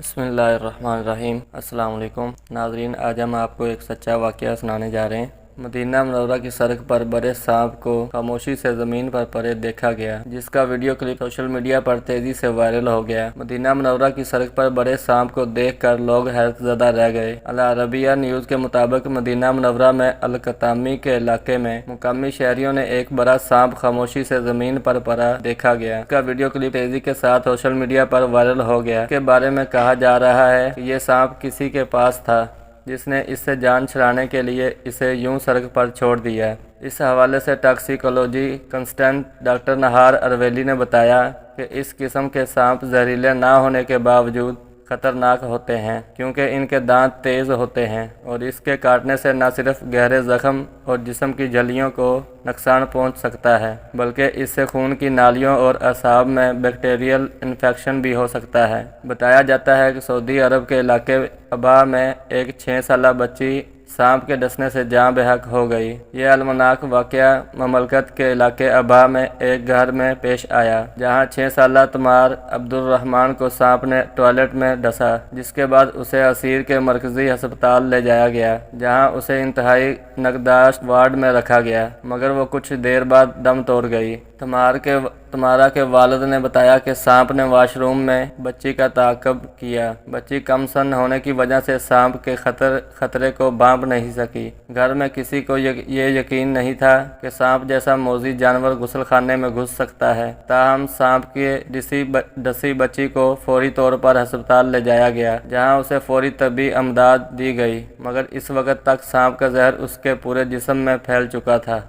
بسم اللہ الرحمن الرحیم۔ السلام علیکم ناظرین، آج ہم آپ کو ایک سچا واقعہ سنانے جا رہے ہیں۔ مدینہ منورہ کی سڑک پر بڑے سانپ کو خاموشی سے زمین پر پڑے دیکھا گیا، جس کا ویڈیو کلپ سوشل میڈیا پر تیزی سے وائرل ہو گیا۔ مدینہ منورہ کی سڑک پر بڑے سانپ کو دیکھ کر لوگ حیرت زدہ رہ گئے۔ العربیہ نیوز کے مطابق مدینہ منورہ میں القطامی کے علاقے میں مقامی شہریوں نے ایک بڑا سانپ خاموشی سے زمین پر پڑا دیکھا گیا۔ اس کا ویڈیو کلپ تیزی کے ساتھ سوشل میڈیا پر وائرل ہو گیا۔ اس کے بارے میں کہا جا رہا ہے کہ یہ سانپ کسی کے پاس تھا، جس نے اس سے جان چھڑانے کے لیے اسے یوں سڑک پر چھوڑ دیا۔ اس حوالے سے ٹاکسیکولوجی کنسلٹنٹ ڈاکٹر نہار ارویلی نے بتایا کہ اس قسم کے سانپ زہریلے نہ ہونے کے باوجود خطرناک ہوتے ہیں، کیونکہ ان کے دانت تیز ہوتے ہیں اور اس کے کاٹنے سے نہ صرف گہرے زخم اور جسم کی جھلیوں کو نقصان پہنچ سکتا ہے، بلکہ اس سے خون کی نالیوں اور اعصاب میں بیکٹیریل انفیکشن بھی ہو سکتا ہے۔ بتایا جاتا ہے کہ سعودی عرب کے علاقے ابہا میں ایک 6 سالہ بچی سانپ کے ڈسنے سے جاں بحق ہو گئی۔ یہ المناک واقعہ مملکت کے علاقے ابہا میں ایک گھر میں پیش آیا، جہاں 6 سالہ تمار عبد الرحمان کو سانپ نے ٹوائلٹ میں ڈسا، جس کے بعد اسے عسیر کے مرکزی ہسپتال لے جایا گیا، جہاں اسے انتہائی نگہداشت وارڈ میں رکھا گیا، مگر وہ کچھ دیر بعد دم توڑ گئی۔ تمارا کے والد نے بتایا کہ سانپ نے واش روم میں بچی کا تعاقب کیا۔ بچی کم سن ہونے کی وجہ سے سانپ کے خطرے کو بھانپ نہیں سکی۔ گھر میں کسی کو یہ یقین نہیں تھا کہ سانپ جیسا موذی جانور غسل خانے میں گھس سکتا ہے۔ تاہم سانپ کی ڈسی بچی کو فوری طور پر ہسپتال لے جایا گیا، جہاں اسے فوری طبی امداد دی گئی، مگر اس وقت تک سانپ کا زہر اس کے پورے جسم میں پھیل چکا تھا۔